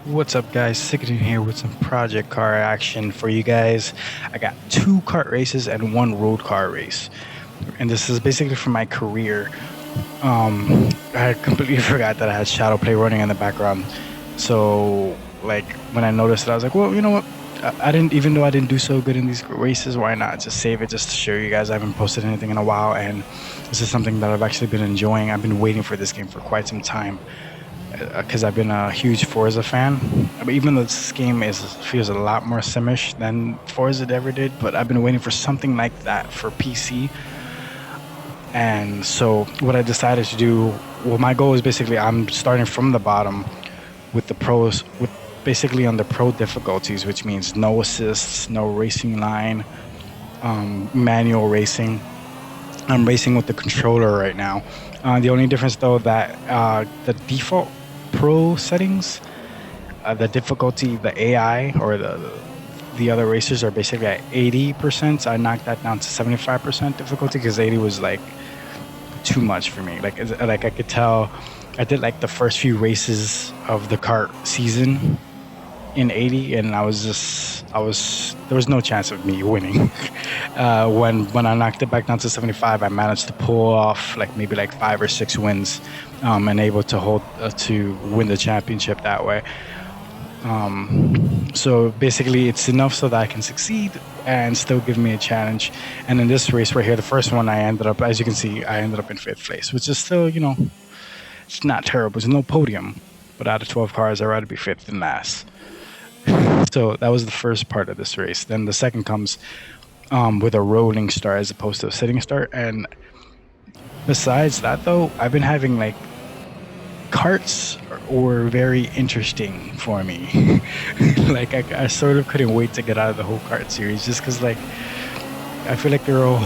What's up, guys? Sicadin here with some project car action for you guys. I got 2 kart races and 1 road car race, and this is basically for my career. I completely forgot that I had shadowplay running in the background. So, like, when I noticed it, I was like, well, you know what? I didn't, even though I didn't do so good in these races, why not just save it just to show you guys? I haven't posted anything in a while, and this is something that I've actually been enjoying. I've been waiting for this game for quite some time because I've been a huge Forza fan. But even though this game feels a lot more simish than Forza ever did, but I've been waiting for something like that for PC. And so what I decided to do, well, my goal is basically I'm starting from the bottom with the pros, with basically on the pro difficulties, which means no assists, no racing line, manual racing. I'm racing with the controller right now. The only difference though that the default pro settings, the difficulty, the AI or the other racers are basically at 80%. I knocked that down to 75% difficulty because 80 was like too much for me. Like I could tell, I did like the first few races of the kart season in 80, and there was no chance of me winning. When I knocked it back down to 75, I managed to pull off maybe 5 or 6 wins, and able to hold to win the championship that way. So basically, it's enough so that I can succeed and still give me a challenge. And in this race right here, the first one, I ended up, as you can see, I ended up in 5th place, which is still, it's not terrible. It's no podium, but out of 12 cars, I'd rather be 5th than last. So that was the first part of this race. Then the second comes with a rolling start as opposed to a sitting start. And besides that, though, I've been having karts were very interesting for me. I sort of couldn't wait to get out of the whole kart series just because I feel like they're a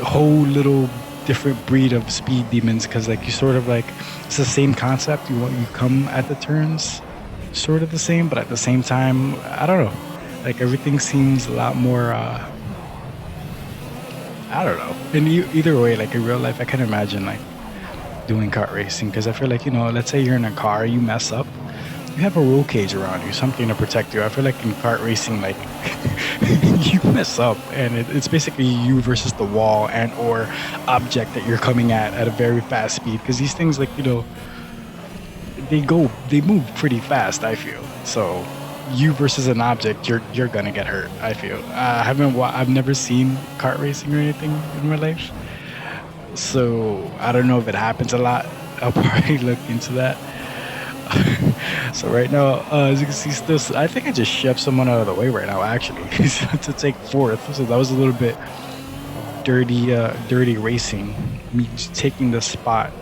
whole little different breed of speed demons because you sort of it's the same concept. You come at the turns sort of the same, but at the same time, I don't know, everything seems a lot more I don't know, in either way, in real life, I can imagine doing kart racing because I feel let's say you're in a car, you mess up, you have a roll cage around you, something to protect you. I feel like in kart racing, you mess up and it's basically you versus the wall and or object that you're coming at a very fast speed, because these things they move pretty fast, I feel. So you versus an object, you're gonna get hurt, I feel. I've never seen kart racing or anything in my life, so I don't know if it happens a lot. I'll probably look into that. So right now, as you can see, still, I think I just shoved someone out of the way right now, actually, to take 4th. So that was a little bit dirty racing, me taking the spot,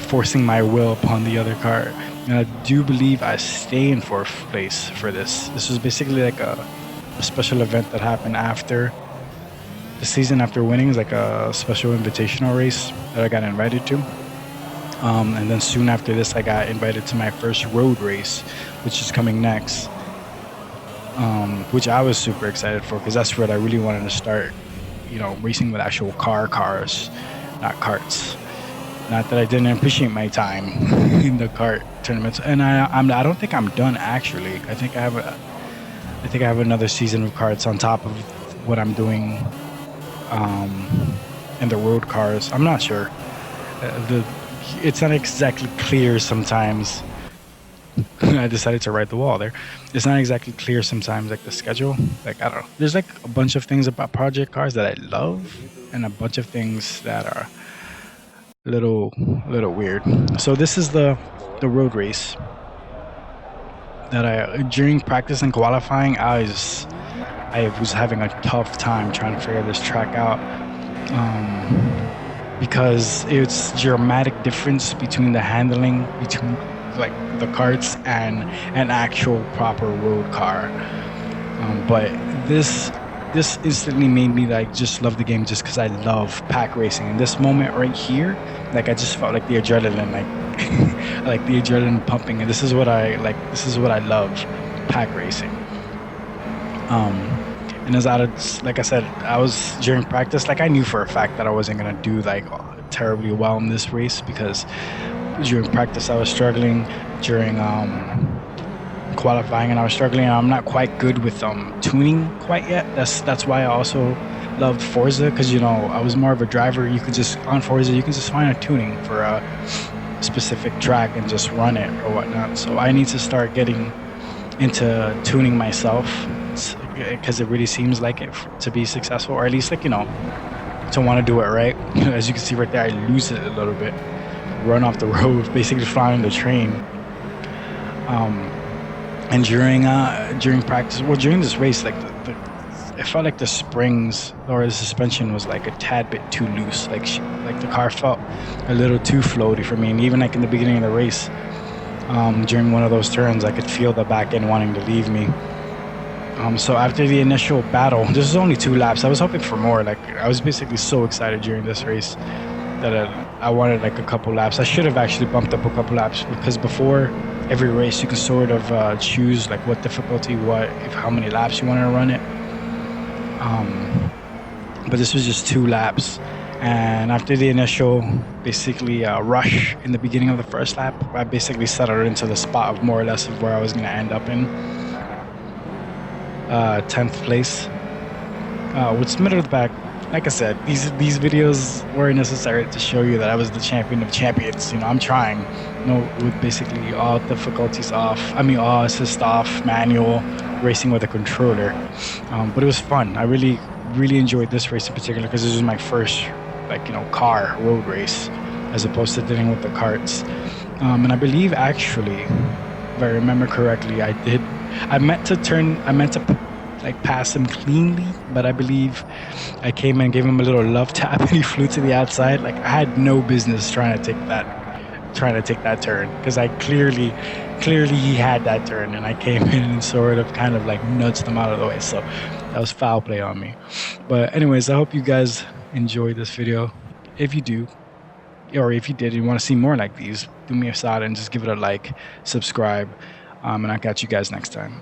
forcing my will upon the other car. And I do believe I stay in 4th place for this. This was basically a special event that happened after the season, after winning. It's a special invitational race that I got invited to. And then soon after this, I got invited to my first road race, which is coming next, which I was super excited for because that's where I really wanted to start, racing with actual cars, not karts. Not that I didn't appreciate my time in the kart tournaments, and I don't think I'm done actually. I think I have another season of karts on top of what I'm doing in the road cars. I'm not sure. It's not exactly clear sometimes. I decided to write the wall there. It's not exactly clear sometimes, the schedule. I don't know. There's a bunch of things about project cars that I love, and a bunch of things that are little weird. So this is the road race that during practice and qualifying, I was having a tough time trying to figure this track out, because it's dramatic difference between the handling between the karts and an actual proper road car. But this instantly made me just love the game just because I love pack racing. In this moment right here, I just felt the adrenaline, the adrenaline pumping, and this is what I love, pack racing. And as like I said, I was during practice, I knew for a fact that I wasn't gonna do terribly well in this race because during practice I was struggling. During qualifying, and I was struggling. I'm not quite good with tuning quite yet. That's why I also loved Forza, because I was more of a driver. You could just on Forza you can just find a tuning for a specific track and just run it or whatnot. So I need to start getting into tuning myself, because it really seems like it to be successful, or at least to want to do it right. As you can see right there, I lose it a little bit, run off the road, basically flying the train. And during practice, well, during this race, like it felt like the springs or the suspension was like a tad bit too loose. Like the car felt a little too floaty for me. And even like in the beginning of the race, during one of those turns, I could feel the back end wanting to leave me. So after the initial battle, this is only 2 laps. I was hoping for more. Like I was basically so excited during this race that I wanted like a couple laps. I should have actually bumped up a couple laps, because before every race you can sort of choose like what difficulty, how many laps you want to run it. But this was just 2 laps, and after the initial basically rush in the beginning of the first lap, I basically settled into the spot of more or less of where I was going to end up in 10th place, with middle of the pack. Like I said, these videos were necessary to show you that I was the champion of champions. I'm trying, with basically all difficulties off. I mean, all assist off, manual, racing with a controller. But it was fun. I really enjoyed this race in particular, because this was my first, car road race, as opposed to dealing with the karts. And I believe, actually, if I remember correctly, I meant to pass him cleanly, but I believe I came in and gave him a little love tap and he flew to the outside. Like I had no business trying to take that turn, because I clearly he had that turn, and I came in and sort of kind of like nudged him out of the way. So that was foul play on me. But anyways, I hope you guys enjoyed this video. If you do, or if you did and you want to see more like these, do me a solid and just give it a like, subscribe, and I'll catch you guys next time.